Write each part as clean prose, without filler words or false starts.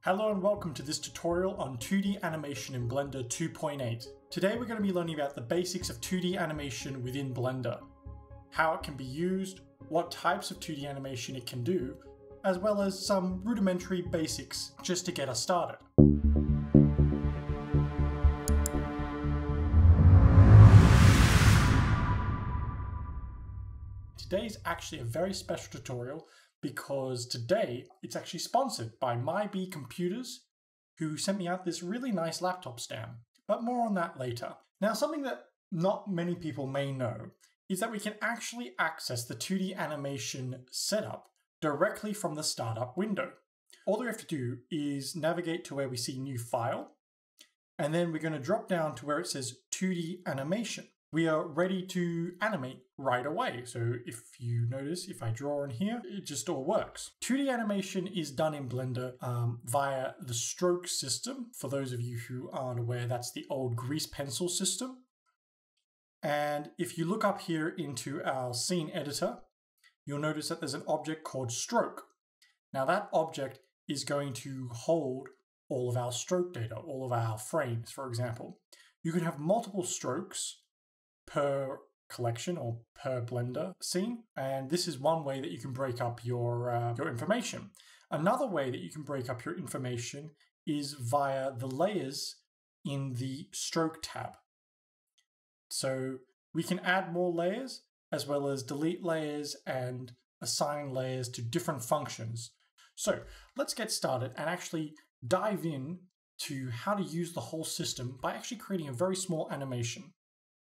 Hello and welcome to this tutorial on 2D animation in Blender 2.8. Today we're going to be learning about the basics of 2D animation within Blender, how it can be used, what types of 2D animation it can do, as well as some rudimentary basics just to get us started. Today is actually a very special tutorial because today it's actually sponsored by MyBee Computers, who sent me out this really nice laptop stand, but more on that later. Now, something that not many people may know is that we can actually access the 2D animation setup directly from the startup window. All we have to do is navigate to where we see New File, and then we're going to drop down to where it says 2D Animation. We are ready to animate right away. So if you notice, if I draw in here, it just all works. 2D animation is done in Blender via the stroke system. For those of you who aren't aware, that's the old grease pencil system. And if you look up here into our scene editor, you'll notice that there's an object called stroke. Now that object is going to hold all of our stroke data, all of our frames, for example. You can have multiple strokes per collection or per Blender scene, and this is one way that you can break up your information. Another way that you can break up your information is via the layers in the stroke tab. So we can add more layers as well as delete layers and assign layers to different functions. So let's get started and actually dive in to how to use the whole system by actually creating a very small animation.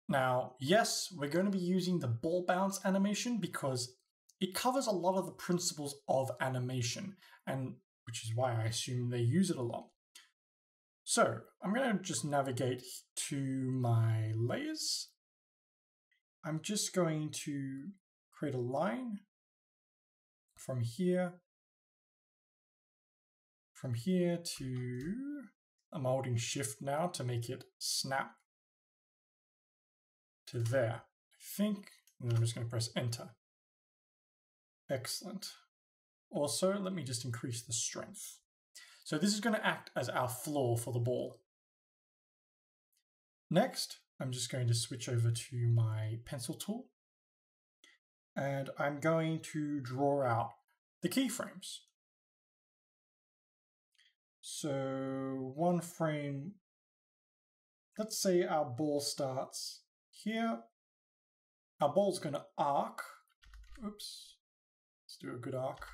Now, yes, we're going to be using the ball bounce animation because it covers a lot of the principles of animation, and which is why I assume they use it a lot. So I'm going to just navigate to my layers. I'm just going to create a line from here to, I'm holding Shift now to make it snap to there, I think, and then I'm just going to press Enter. Excellent. Also, let me just increase the strength. So this is going to act as our floor for the ball. Next, I'm just going to switch over to my pencil tool, and I'm going to draw out the keyframes. So one frame, let's say our ball starts here. Our ball's going to arc. Oops. Let's do a good arc.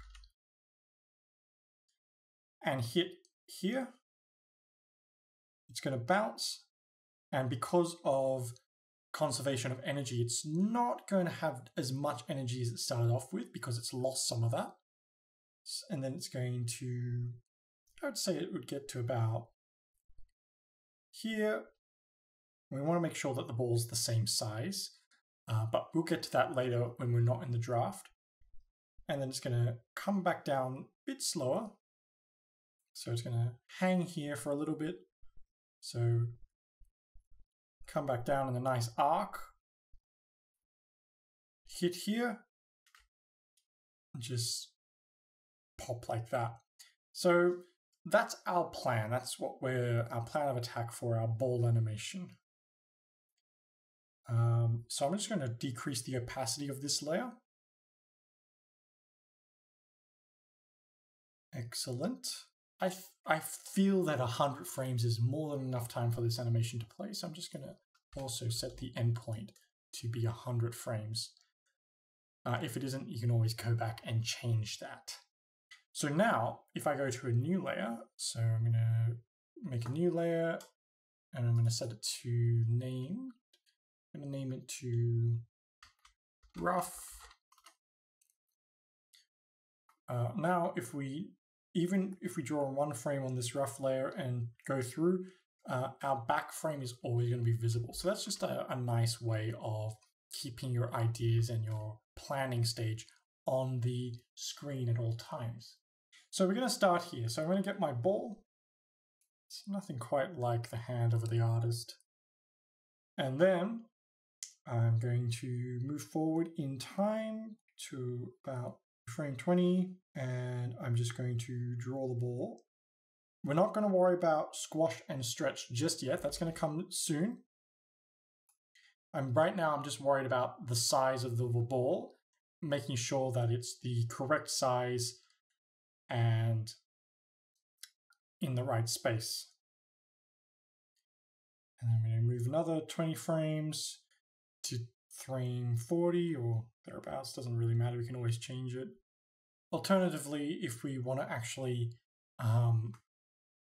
And hit here. It's going to bounce. And because of conservation of energy, it's not going to have as much energy as it started off with because it's lost some of that. And then it's going to, I would say it would get to about here. We want to make sure that the ball's the same size, but we'll get to that later when we're not in the draft. And then it's going to come back down a bit slower. So it's going to hang here for a little bit. So come back down in a nice arc. Hit here. And just pop like that. So that's our plan. That's what our plan of attack for our ball animation. So I'm just going to decrease the opacity of this layer. Excellent. I feel that 100 frames is more than enough time for this animation to play, so I'm just going to also set the endpoint to be 100 frames. If it isn't, you can always go back and change that. So now, if I go to a new layer, so I'm going to make a new layer, and I'm going to set it to name. I'm going to name it to rough. Now, even if we draw one frame on this rough layer and go through, our back frame is always going to be visible. So that's just a nice way of keeping your ideas and your planning stage on the screen at all times. So we're going to start here. So I'm going to get my ball. It's nothing quite like the hand of the artist. And then I'm going to move forward in time to about frame 20, and I'm just going to draw the ball We're not going to worry about squash and stretch just yet. That's going to come soon. And right now I'm just worried about the size of the ball, making sure that it's the correct size and in the right space. And I'm going to move another 20 frames to frame 40 or thereabouts. Doesn't really matter. We can always change it. Alternatively, if we want to actually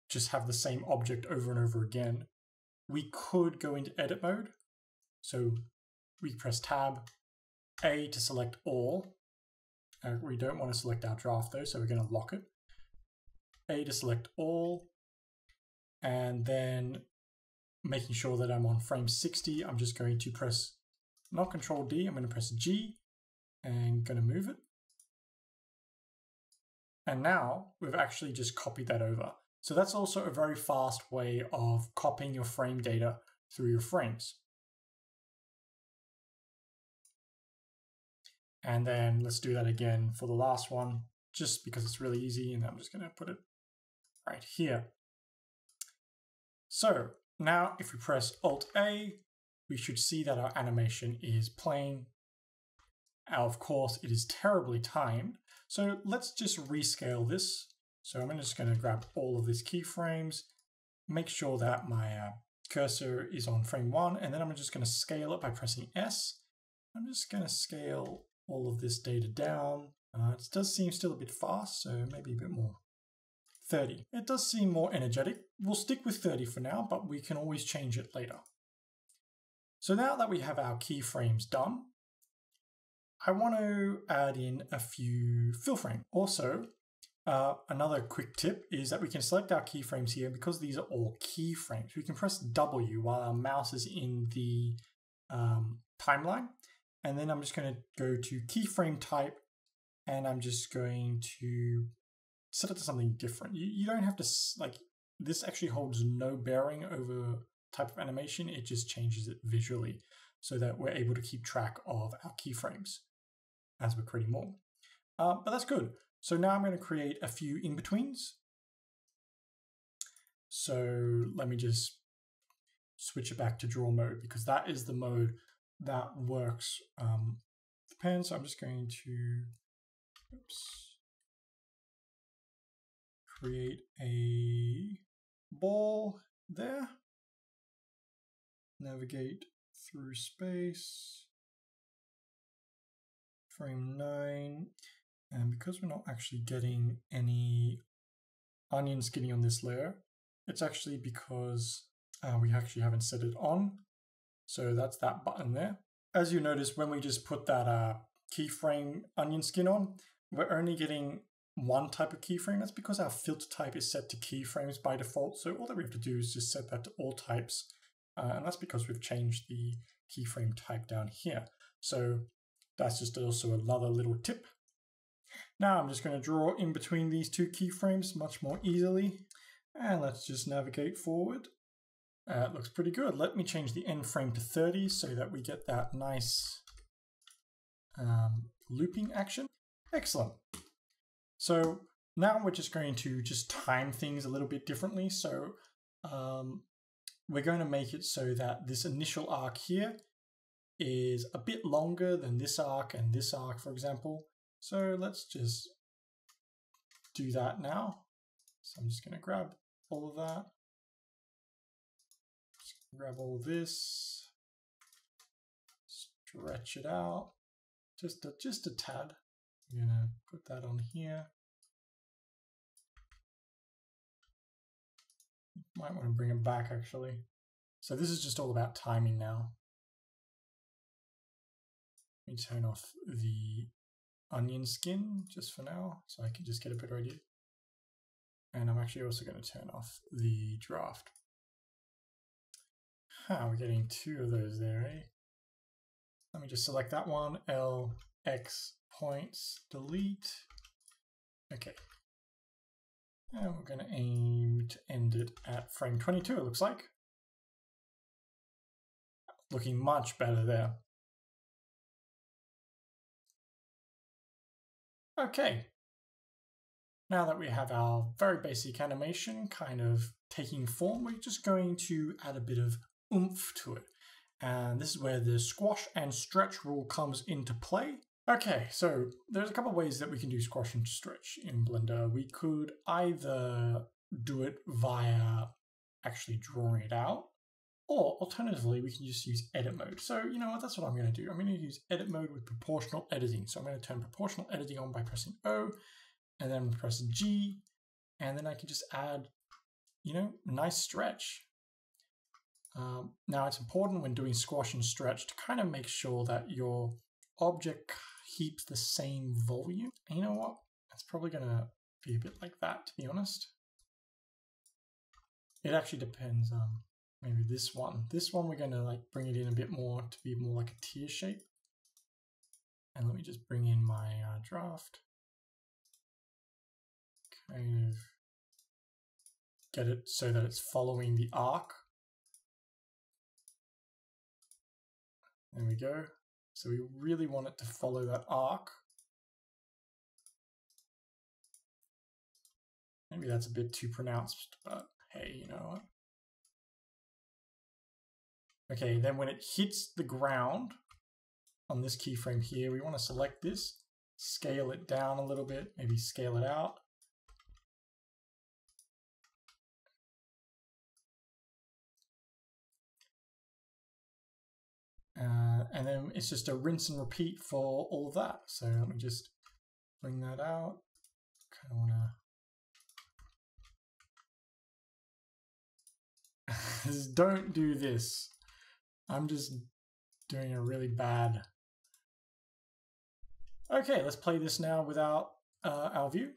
just have the same object over and over again, we could go into edit mode. So we press tab, A to select all. We don't want to select our draft though, so we're going to lock it. A to select all, and then making sure that I'm on frame 60, I'm just going to press not Control D, I'm going to press G and going to move it. And now we've actually just copied that over. So that's also a very fast way of copying your frame data through your frames. And then let's do that again for the last one, just because it's really easy, and I'm just going to put it right here. So now if we press Alt-A, we should see that our animation is playing. Now, of course, it is terribly timed. So let's just rescale this. So I'm just going to grab all of these keyframes, make sure that my cursor is on frame 1, and then I'm just going to scale it by pressing S. I'm just going to scale all of this data down. It does seem still a bit fast, so maybe a bit more. 30. It does seem more energetic. We'll stick with 30 for now, but we can always change it later. So now that we have our keyframes done, I want to add in a few fill frames. Also, another quick tip is that we can select our keyframes here. Because these are all keyframes, we can press W while our mouse is in the timeline. And then I'm just going to go to keyframe type, and I'm just going to set it to something different. You don't have to, like, this actually holds no bearing over type of animation. It just changes it visually so that we're able to keep track of our keyframes as we're creating more. But that's good. So now I'm going to create a few in-betweens. So let me just switch it back to draw mode, because that is the mode that works the pen. So I'm just going to create a ball there, navigate through space, frame 9, and because we're not actually getting any onion skinning on this layer, it's actually because we actually haven't set it on. So that's that button there. As you notice, when we just put that keyframe onion skin on, we're only getting one type of keyframe. That's because our filter type is set to keyframes by default. So all that we have to do is just set that to all types. And that's because we've changed the keyframe type down here. So that's just also another little tip. Now I'm just going to draw in between these two keyframes much more easily. And let's just navigate forward. It looks pretty good. Let me change the end frame to 30 so that we get that nice looping action. Excellent. So now we're just going to time things a little bit differently. So we're going to make it so that this initial arc here is a bit longer than this arc and this arc, for example. So let's just do that now. So I'm just going to grab all of that. Grab all this, stretch it out just a tad. I'm gonna put that on here. Might want to bring it back actually. So this is just all about timing now. Let me turn off the onion skin just for now, so I can just get a better idea. And I'm actually also going to turn off the draft. We're getting two of those there, eh? Let me just select that one, L, X, points, delete. Okay. And we're going to aim to end it at frame 22, it looks like. Looking much better there. Okay. Now that we have our very basic animation kind of taking form, we're just going to add a bit of oomph to it. And this is where the squash and stretch rule comes into play. Okay, so there's a couple of ways that we can do squash and stretch in Blender. We could either do it via actually drawing it out, or alternatively, we can just use edit mode. So you know what, that's what I'm going to do. I'm going to use edit mode with proportional editing. So I'm going to turn proportional editing on by pressing O, and then press G, and then I can just add, you know, nice stretch. Now it's important when doing squash and stretch to kind of make sure that your object keeps the same volume. And you know what? It's probably going to be a bit like that, to be honest. It actually depends. Maybe this one. This one we're going to like bring it in a bit more to be more like a tier shape. And let me just bring in my draft. Kind of get it so that it's following the arc. There we go. So we really want it to follow that arc. Maybe that's a bit too pronounced, but hey, you know what? Okay, then when it hits the ground on this keyframe here, we want to select this, scale it down a little bit, maybe scale it out. And then it's just a rinse and repeat for all of that. So let me just bring that out. Kind of want to... Don't do this. I'm just doing a really bad... Okay, let's play this now without our view.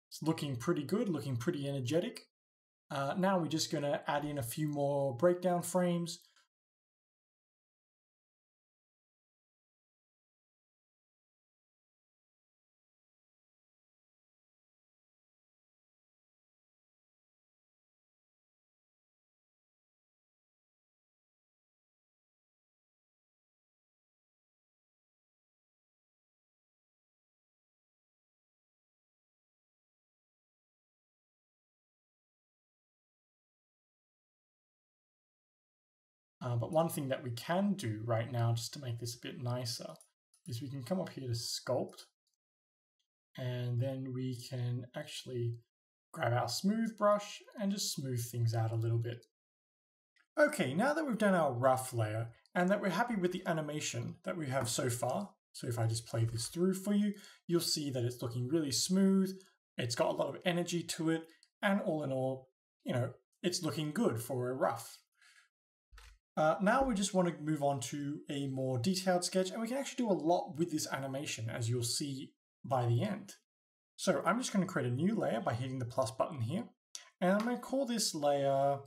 It's looking pretty good, looking pretty energetic. Now we're just going to add in a few more breakdown frames. But one thing that we can do right now, just to make this a bit nicer, is we can come up here to sculpt, and then we can actually grab our smooth brush and just smooth things out a little bit. Okay, now that we've done our rough layer and that we're happy with the animation that we have so far, so if I just play this through for you, you'll see that it's looking really smooth, it's got a lot of energy to it, and all in all, you know, it's looking good for a rough. Now we just want to move on to a more detailed sketch, and we can actually do a lot with this animation, as you'll see by the end. So I'm just going to create a new layer by hitting the plus button here, and I'm going to call this layer,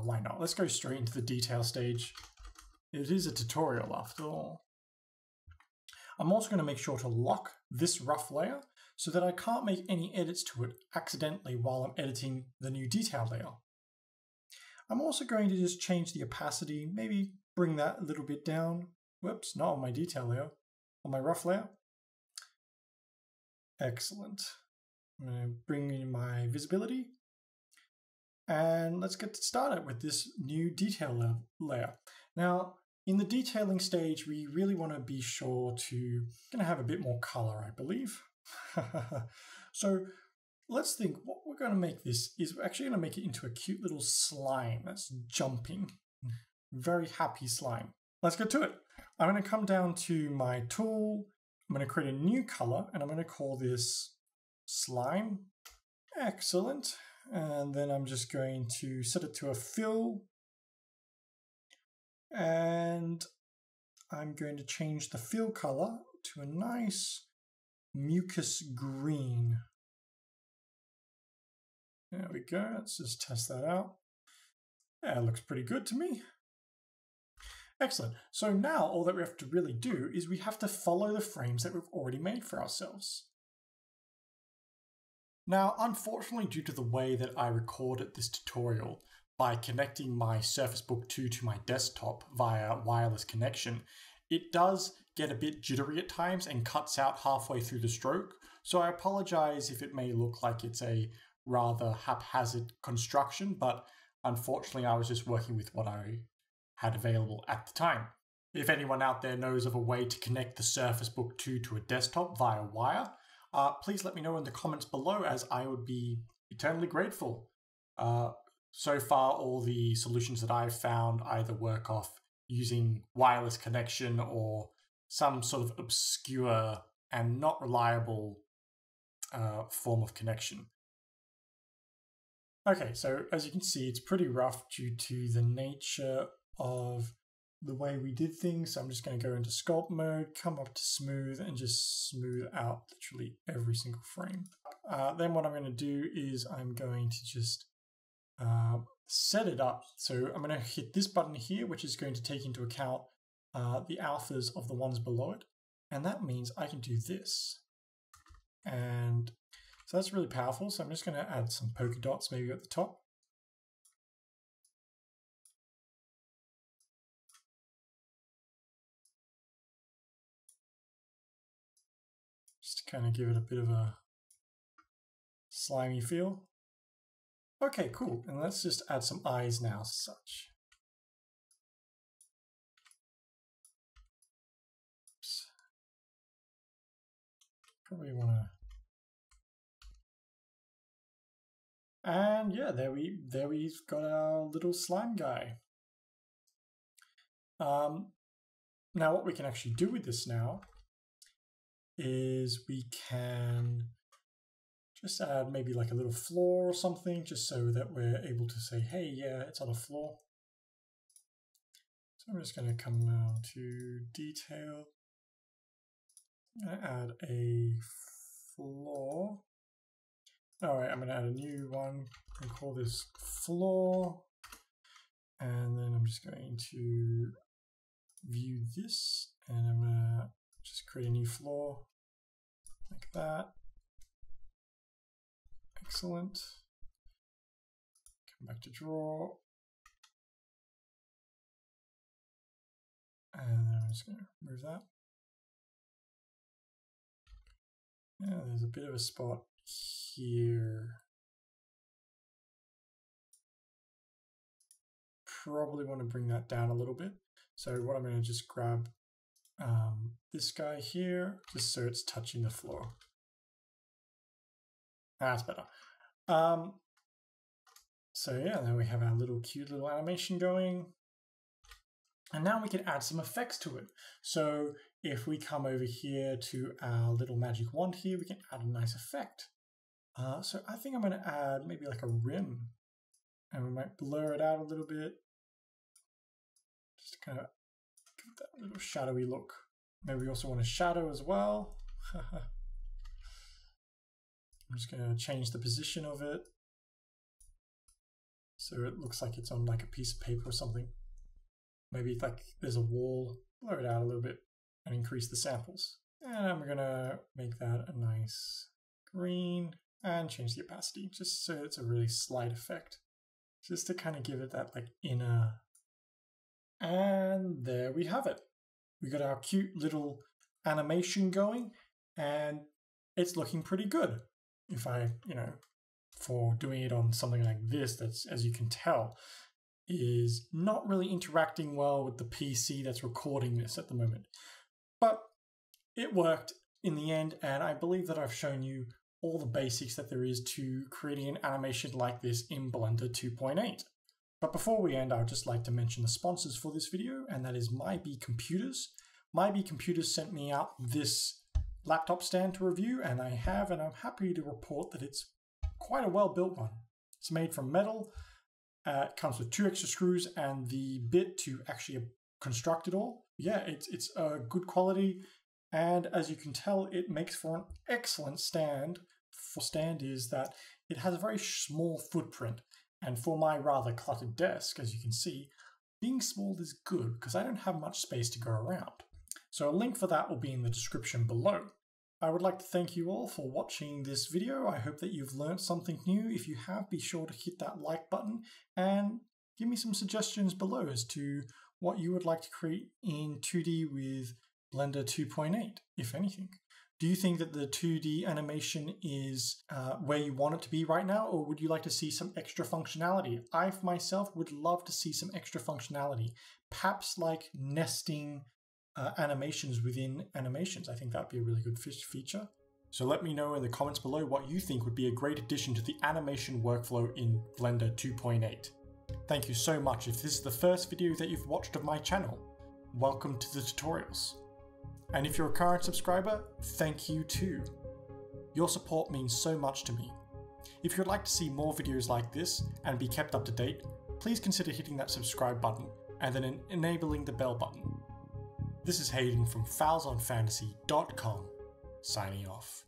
why not? Let's go straight into the detail stage. It is a tutorial after all. I'm also going to make sure to lock this rough layer so that I can't make any edits to it accidentally while I'm editing the new detail layer. I'm also going to just change the opacity, maybe bring that a little bit down. Whoops, not on my detail layer, on my rough layer. Excellent. I'm going to bring in my visibility. And let's get started with this new detail layer. Now, in the detailing stage, we really want to be sure to have a bit more color, I believe. So let's think what we're going to make this is we're actually going to make it into a cute little slime that's jumping. Very happy slime. Let's get to it. I'm going to come down to my tool. I'm going to create a new color and I'm going to call this slime. Excellent. And then I'm just going to set it to a fill. And I'm going to change the fill color to a nice mucus green. There we go. Let's just test that out. Yeah, it looks pretty good to me. Excellent. So now all that we have to really do is we have to follow the frames that we've already made for ourselves. Now, unfortunately, due to the way that I recorded this tutorial, by connecting my Surface Book 2 to my desktop via wireless connection, it does get a bit jittery at times and cuts out halfway through the stroke. So I apologize if it may look like it's a rather haphazard construction, but unfortunately I was just working with what I had available at the time. If anyone out there knows of a way to connect the Surface Book 2 to a desktop via wire, please let me know in the comments below, as I would be eternally grateful. So far, all the solutions that I've found either work off using wireless connection or some sort of obscure and not reliable form of connection. Okay, so as you can see, it's pretty rough due to the nature of the way we did things. So I'm just going to go into sculpt mode, come up to smooth, and just smooth out literally every single frame. Then what I'm going to do is I'm going to just set it up. So I'm going to hit this button here, which is going to take into account the alphas of the ones below it. And that means I can do this. And so that's really powerful. So I'm just going to add some polka dots maybe at the top. Just to kind of give it a bit of a slimy feel. Okay, cool. And let's just add some eyes now, such. Oops. Probably want to. And yeah, there we've got our little slime guy. Now what we can actually do with this now is we can just add maybe like a little floor or something, just so that we're able to say, hey, yeah, it's on a floor. So I'm just going to come now to detail. I'm going to add a floor. All right, I'm going to add a new one and call this floor. And then I'm just going to view this, and I'm going to just create a new floor like that. Excellent. Come back to draw. And then I'm just going to remove that. Yeah, there's a bit of a spot here. Probably want to bring that down a little bit. So what I'm going to just grab this guy here, just so it's touching the floor. That's better. So yeah, then we have our little cute little animation going. And now we can add some effects to it. So if we come over here to our little magic wand here, we can add a nice effect. So I think I'm going to add maybe like a rim. And we might blur it out a little bit. Just to kind of give it that little shadowy look. Maybe we also want a shadow as well. I'm just going to change the position of it so it looks like it's on like a piece of paper or something. Maybe like there's a wall, blur it out a little bit and increase the samples. And I'm going to make that a nice green and change the opacity just so it's a really slight effect. Just to kind of give it that like inner. And there we have it. We got our cute little animation going and it's looking pretty good. If I, for doing it on something like this, that's, as you can tell, is not really interacting well with the PC that's recording this at the moment. But it worked in the end, and I believe that I've shown you all the basics that there is to creating an animation like this in Blender 2.8. But before we end, I would just like to mention the sponsors for this video, and that is MyBee Computers. MyBee Computers sent me out this laptop stand to review, and I'm happy to report that it's quite a well-built one. It's made from metal. It comes with 2 extra screws and the bit to actually construct it all. Yeah, it's a good quality, and as you can tell, it makes for an excellent stand. For stand is that it has a very small footprint, and for my rather cluttered desk, as you can see, being small is good because I don't have much space to go around. So a link for that will be in the description below. I would like to thank you all for watching this video. I hope that you've learned something new. If you have, be sure to hit that like button and give me some suggestions below as to what you would like to create in 2D with Blender 2.8, if anything. Do you think that the 2D animation is where you want it to be right now, or would you like to see some extra functionality? I, for myself, would love to see some extra functionality, perhaps like nesting animations within animations. I think that'd be a really good feature. So let me know in the comments below what you think would be a great addition to the animation workflow in Blender 2.8. Thank you so much. If this is the first video that you've watched of my channel, welcome to the tutorials. And if you're a current subscriber, thank you too. Your support means so much to me. If you'd like to see more videos like this and be kept up to date, please consider hitting that subscribe button and then enabling the bell button. This is Hayden from FowlsOnFantasy.com, signing off.